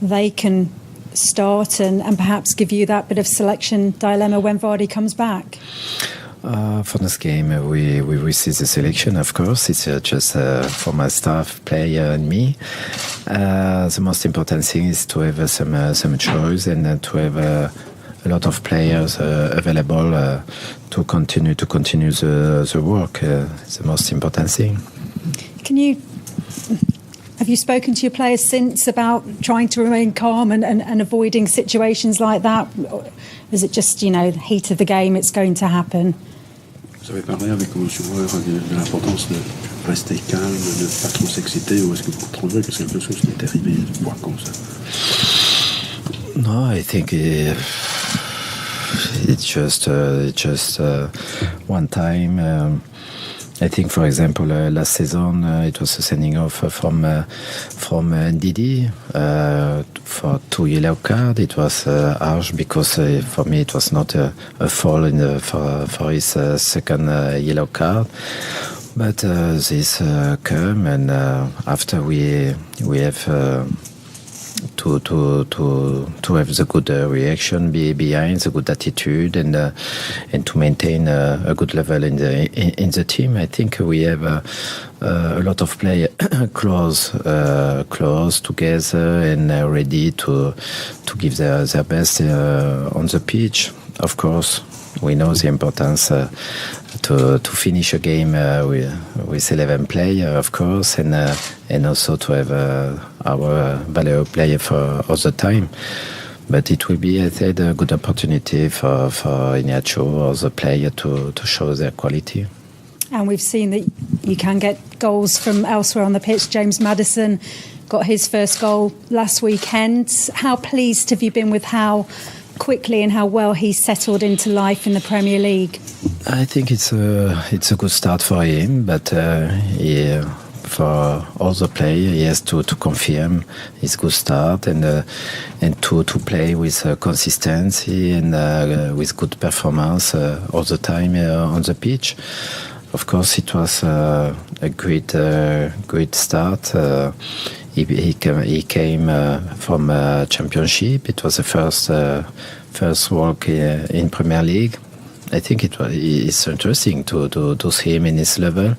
they can start and perhaps give you that bit of selection dilemma when Vardy comes back? For this game, we receive the selection, of course. It's just for my staff, player, and me. The most important thing is to have some choice and to have a lot of players available to continue the work. It's the most important thing. Have you spoken to your players since about trying to remain calm and avoiding situations like that? Or is it just, the heat of the game, it's going to happen? Vous avez parlé avec vos joueurs de l'importance de rester calme, de ne pas trop s'exciter, ou est-ce que vous trouvez que c'est quelque chose qui est arrivé de voir comme ça? No, I think it's just one time. I think, for example, last season it was a sending off from Ndidi for 2 yellow cards. It was harsh because for me it was not a foul for his second yellow card. But this come and after we have to have the good reaction behind, the good attitude, and to maintain a good level in the team. I think we have a lot of players close together and ready to give their best on the pitch. Of course, we know the importance to finish a game with 11 players, of course, and also to have our valuable player for all the time. But it will be, I said, a good opportunity for Iheanacho or the player to show their quality. And we've seen that you can get goals from elsewhere on the pitch. James Maddison got his first goal last weekend. How pleased have you been with how quickly and how well he's settled into life in the Premier League? I think it's a good start for him, but for all the players, he has to confirm his good start and to play with consistency and with good performance all the time on the pitch. Of course, it was a great start. He came from a championship. It was the first work in Premier League. I think it's interesting to see him in his level.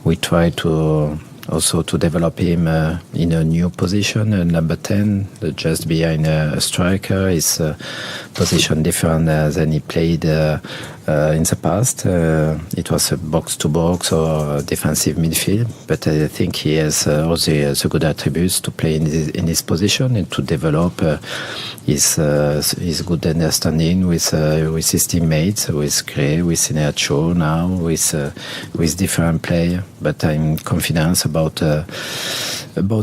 We try to also to develop him in a new position, number 10, just behind a striker. His position different than he played in the past. It was a box-to-box or defensive midfield, but I think he has all the good attributes to play in this position and to develop his good understanding with his teammates, with Gray, with Iheanacho now, with different players. But I'm confident about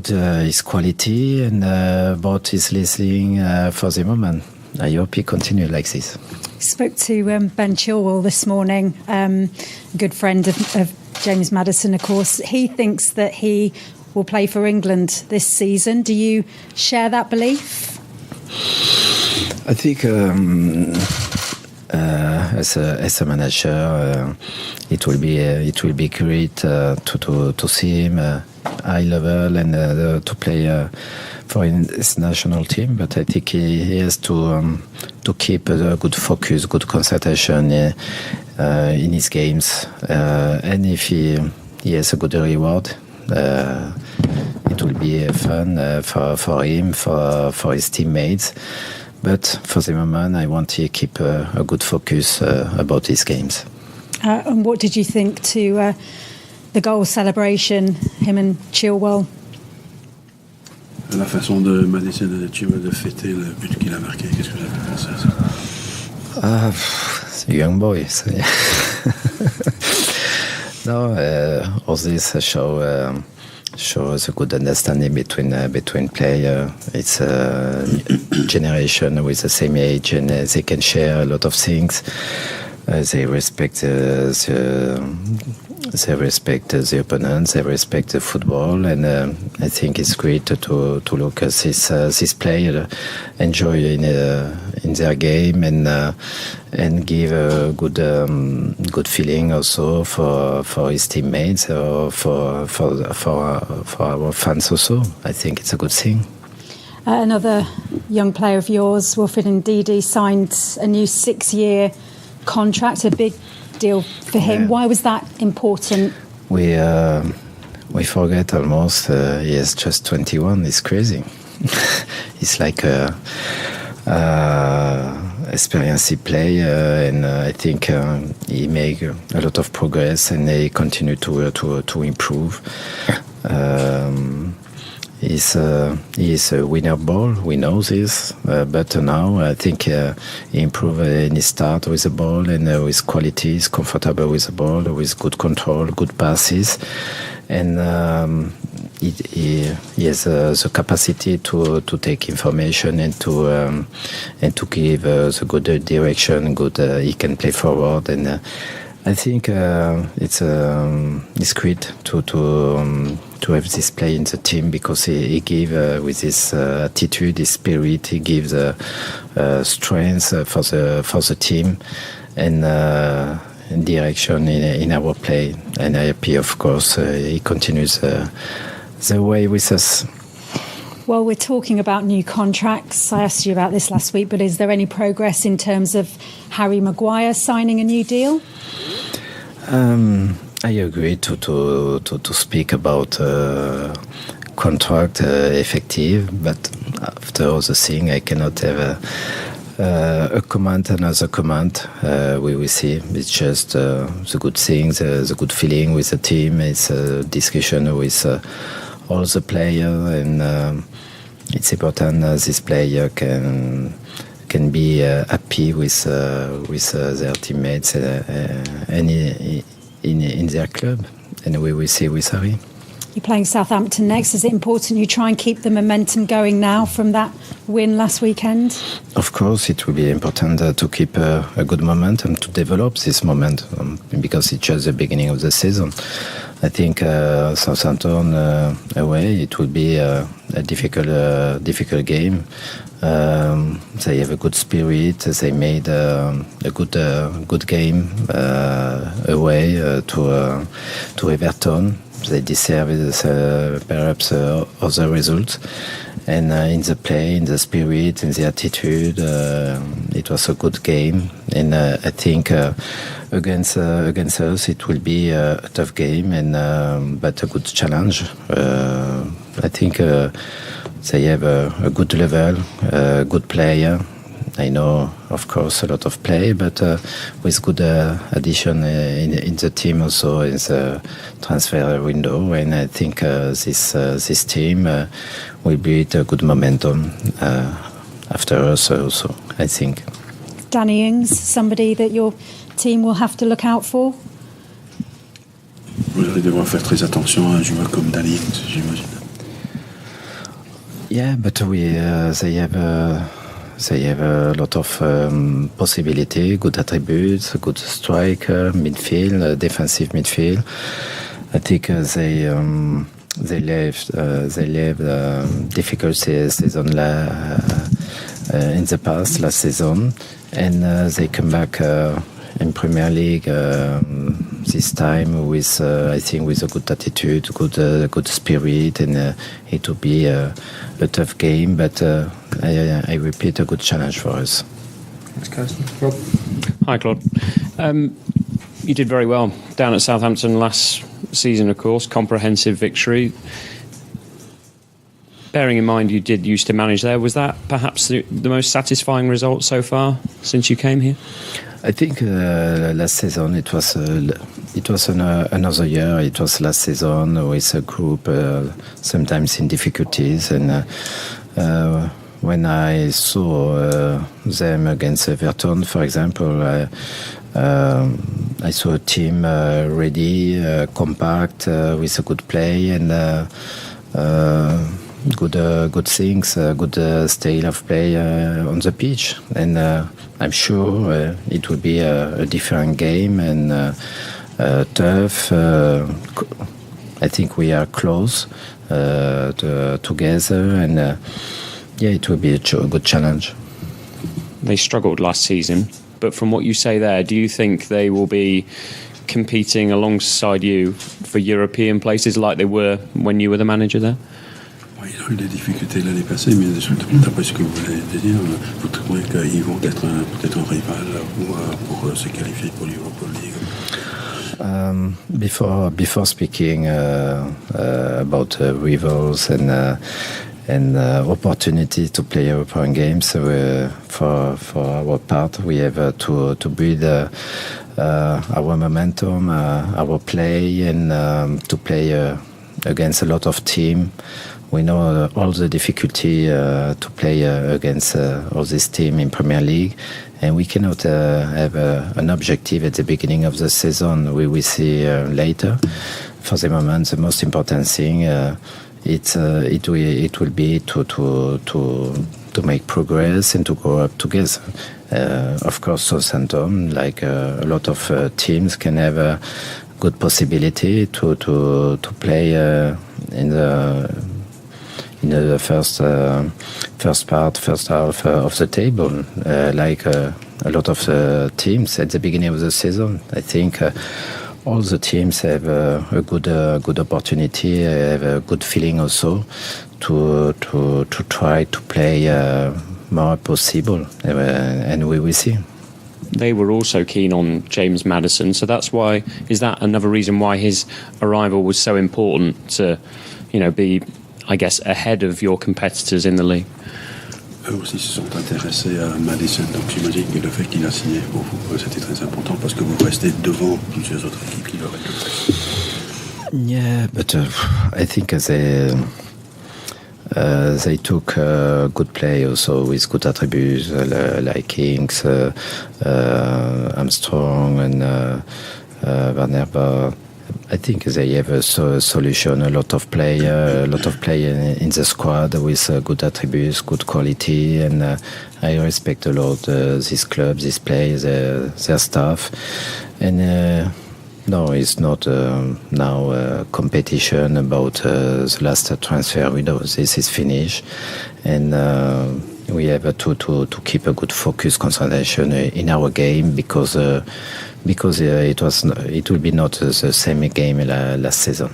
his quality and about his listening for the moment. I hope he continues like this. Spoke to Ben Chilwell this morning, a good friend of James Maddison, of course. He thinks that he will play for England this season. Do you share that belief? I think as a manager, it will be great to see him high level and to play for his national team. But I think he has to keep a good focus, good concentration in his games, and if he has a good reward, it will be fun for him, for his teammates. But for the moment, I want to keep a good focus about his games. And what did you think to the goal celebration, him and Chilwell? La façon de Maddison et de Chilwell de fêter le but qu'il a marqué, qu'est-ce que vous avez pensé à ça? It's a young boy. So yeah. No, all this shows a good understanding between players. It's a generation with the same age, and they can share a lot of things. They respect the opponents. They respect the football, and I think it's great to look at this player enjoy in their game and give a good feeling also for his teammates or for our fans also. I think it's a good thing. Another young player of yours, Wilfred Ndidi, signed a new 6-year contract, a big deal for him. Yeah. Why was that important? We forget almost he is just 21. It's crazy. It's like a experienced player, and I think he made a lot of progress, and he continue to improve. He is a winner ball. We know this, but now I think he improved in his start with the ball, and with quality. He's comfortable with the ball, with good control, good passes, and he has the capacity to take information and to give the good direction. Good, he can play forward, and I think it's great to have this play in the team, because he gives with his attitude, his spirit, he gives strength for the team and direction in our play. And I'm happy, of course, he continues the way with us. Well, we're talking about new contracts. I asked you about this last week, but is there any progress in terms of Harry Maguire signing a new deal? I agree to speak about contract effective, but after all the thing, I cannot have a comment, another comment. We will see. It's just the good things, the good feeling with the team. It's a discussion with all the players, and it's important this player can be happy with their teammates and in their club, and we will see with Harry. You're playing Southampton next. Is it important you try and keep the momentum going now from that win last weekend? Of course, it will be important to keep a good momentum, to develop this momentum, because it's just the beginning of the season. I think Southampton away, it will be a difficult game. They have a good spirit. They made a good game away to Everton. They deserve perhaps other results. And in the play, in the spirit, in the attitude, it was a good game. And I think against us, it will be a tough game, and but a good challenge. I think they have a good level, a good player. I know, of course, a lot of play, but with good addition in the team also in the transfer window. And I think this team will build a good momentum after us also, I think. Danny Ings, somebody that your team will have to look out for? Ils devront faire très attention à un joueur comme Danny Ings, j'imagine. Yeah, but they have a lot of possibility, good attributes, good striker, midfield, defensive midfield. I think they lived difficult season in the past, last season, and they come back in Premier League this time with I think with a good attitude, good spirit, and it will be a tough game, but I repeat, a good challenge for us. Rob. Hi, Claude. You did very well down at Southampton last season, of course. Comprehensive victory. Bearing in mind you did used to manage there, was that perhaps the most satisfying result so far since you came here? I think last season it was another year. It was last season with a group sometimes in difficulties, and when I saw them against Everton, for example, I saw a team ready, compact, with a good play and good things, good style of play on the pitch, and I'm sure it will be a different game and tough. I think we are close together, and yeah, it will be a good challenge. They struggled last season, but from what you say there, do you think they will be competing alongside you for European places like they were when you were the manager there? eu des difficultés l'année passée, mais d'après ce que vous venez de dire, vous trouvez qu'ils vont être peut-être un rival pour se qualifier pour l'Europa League? Before speaking about rivals and opportunities to play European games, for our part, we have to build our momentum, our play, and to play against a lot of teams. We know all the difficulty to play against all this team in Premier League, and we cannot have an objective at the beginning of the season. We will see later. For the moment, the most important thing it will be to make progress and to grow up together. Of course, Southampton, like a lot of teams, can have a good possibility to play in the first half of the table, like a lot of teams at the beginning of the season. I think all the teams have a good opportunity, have a good feeling also to try to play more possible, and we will see. They were also keen on James Maddison, so is that another reason why his arrival was so important to, be, I guess, ahead of your competitors in the league? Eux aussi se sont intéressés à Maddison, donc j'imagine que le fait qu'il a signé pour vous, c'était très important parce que vous restez devant toutes ces autres équipes qui l'auraient fait. Yeah, but I think they took good play also with good attributes like Kings, Armstrong, and Van But I think they have a solution, a lot of play in the squad with good attributes, good quality, and I respect a lot this club, this play, their staff, and. No, it's not now a competition about the last transfer window. This is finished, and we have to keep a good focus, concentration in our game because it will be not the same game last season.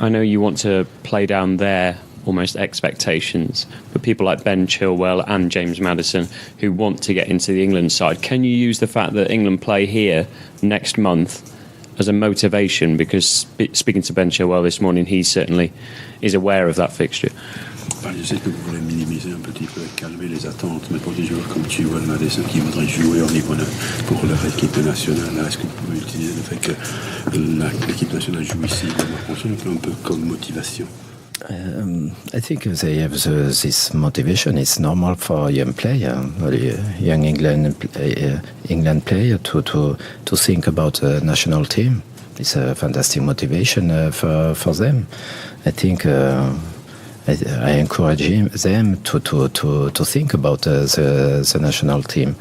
I know you want to play down their almost expectations, but people like Ben Chilwell and James Maddison who want to get into the England side, can you use the fact that England play here next month as a motivation? Because speaking to Ben Chilwell this morning, he certainly is aware of that fixture. Je sais que vous voulez minimiser un petit peu, calmer les attentes, mais pour des joueurs comme Chilwell, Maddison qui voudraient jouer au niveau pour leur équipe nationale, est-ce que vous pouvez utiliser le fait que l'équipe nationale joue ici un peu comme motivation? I think they have this motivation. It's normal for young player, young England player to think about the national team. It's a fantastic motivation for them. I think I encourage them to think about the national team,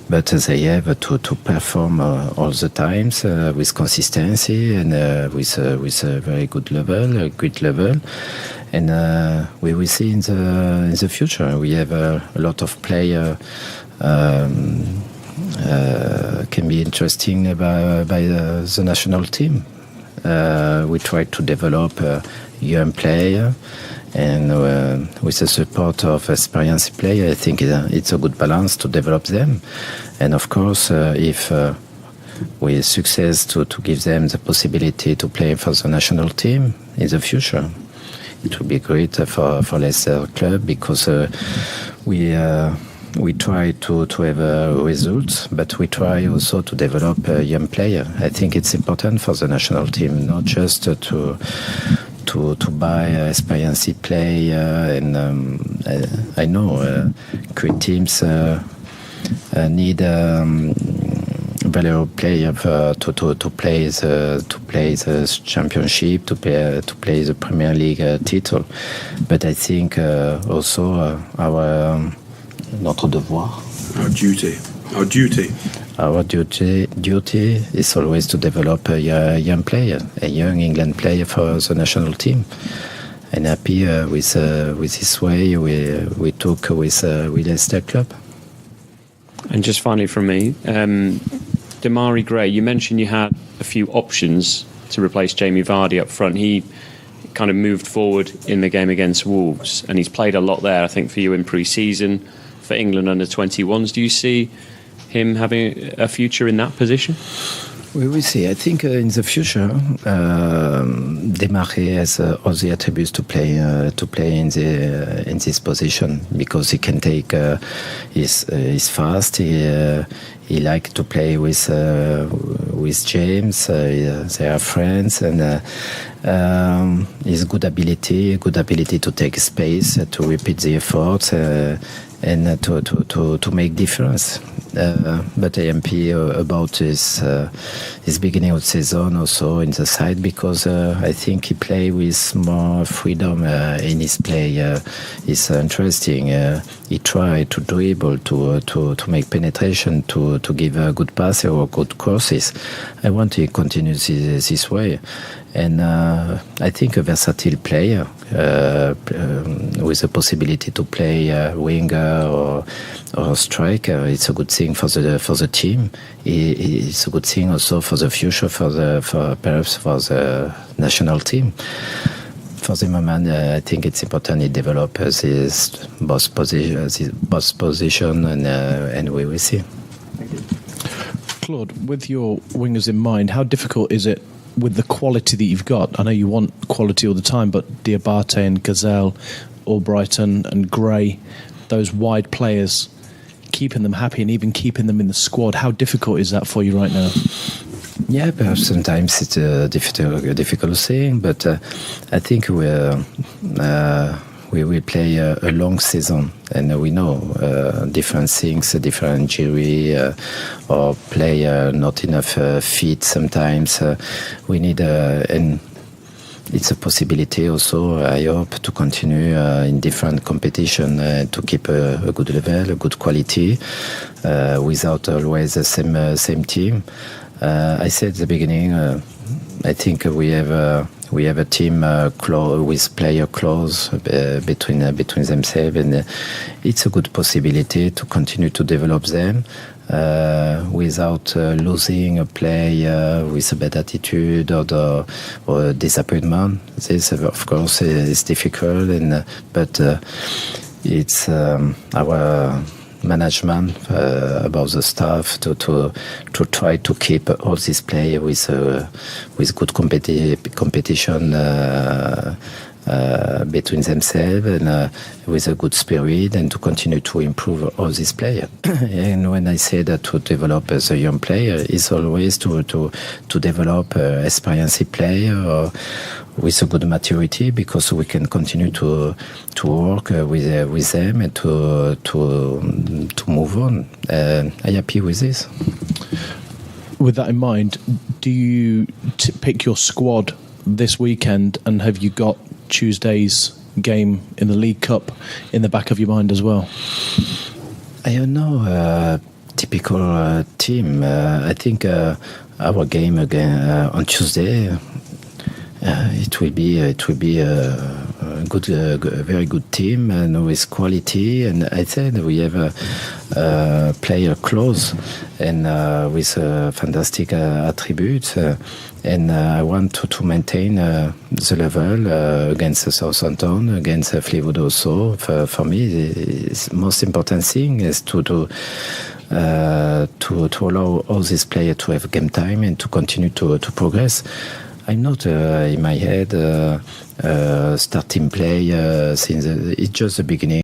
but they have to perform all the times with consistency and with a very good level, a great level, and we will see in the future. We have a lot of players can be interesting by the national team. We try to develop a young player. And with the support of experienced players, I think it's a good balance to develop them. And of course, if we success to give them the possibility to play for the national team in the future, it will be great for Leicester Club because we try to have results, but we try also to develop a young player. I think it's important for the national team, not just to buy experienced player, and I know great teams need valuable player to play the championship, to play the Premier League title. But I think also notre devoir, our duty is always to develop a young player, a young England player for the national team. And happy with this way we took with Leicester Club. And just finally from me, Demarai Gray, you mentioned you had a few options to replace Jamie Vardy up front. He kind of moved forward in the game against Wolves, and he's played a lot there, I think, for you in pre-season, for England under-21s. Do you see him having a future in that position? We will see. I think in the future, Desmarais has all the attributes to play in this position, because he can take. He's fast. He likes to play with James. They are friends, and his good ability to take space, to repeat the efforts, and to make difference. But I am about his beginning of season also in the side, because I think he play with more freedom in his play. It's interesting. He try to dribble, to make penetration, to give a good pass or good crosses. I want to continue this way. And I think a versatile player with the possibility to play winger or striker, it's a good thing for the team. It's a good thing also for the future, perhaps for the national team. For the moment, I think it's important he develop this boss position, and we will see. Claude, with your wingers in mind, how difficult is it with the quality that you've got? I know you want quality all the time, but Diabate and Gazelle, Albrighton and Gray, those wide players, keeping them happy and even keeping them in the squad, how difficult is that for you right now? Yeah, perhaps sometimes it's a difficult thing, but I think we will play a long season, and we know different things, different injury, or player not enough fit sometimes. We need, and it's a possibility also, I hope, to continue in different competition, to keep a good level, a good quality, without always the same team. I said at the beginning, I think we have a team with player close between themselves, and it's a good possibility to continue to develop them without losing a player with a bad attitude or disappointment. This, of course, is difficult, but it's our management about the staff to try to keep all these players with good competition between themselves, and with a good spirit, and to continue to improve all these players. And when I say that to develop as a young player, it's always to develop experienced player with a good maturity, because we can continue to work with them and to move on. I'm happy with this. With that in mind, do you pick your squad this weekend, and have you got Tuesday's game in the League Cup in the back of your mind as well? I don't know. Typical team. I think our game again on Tuesday. It will be a good, very good team, and with quality. And I said we have a player close and with fantastic attributes. And I want to maintain the level against Southampton, against Fleetwood also. For me, the most important thing is to allow all these players to have game time and to continue to progress. I'm not in my head starting play since it's just the beginning.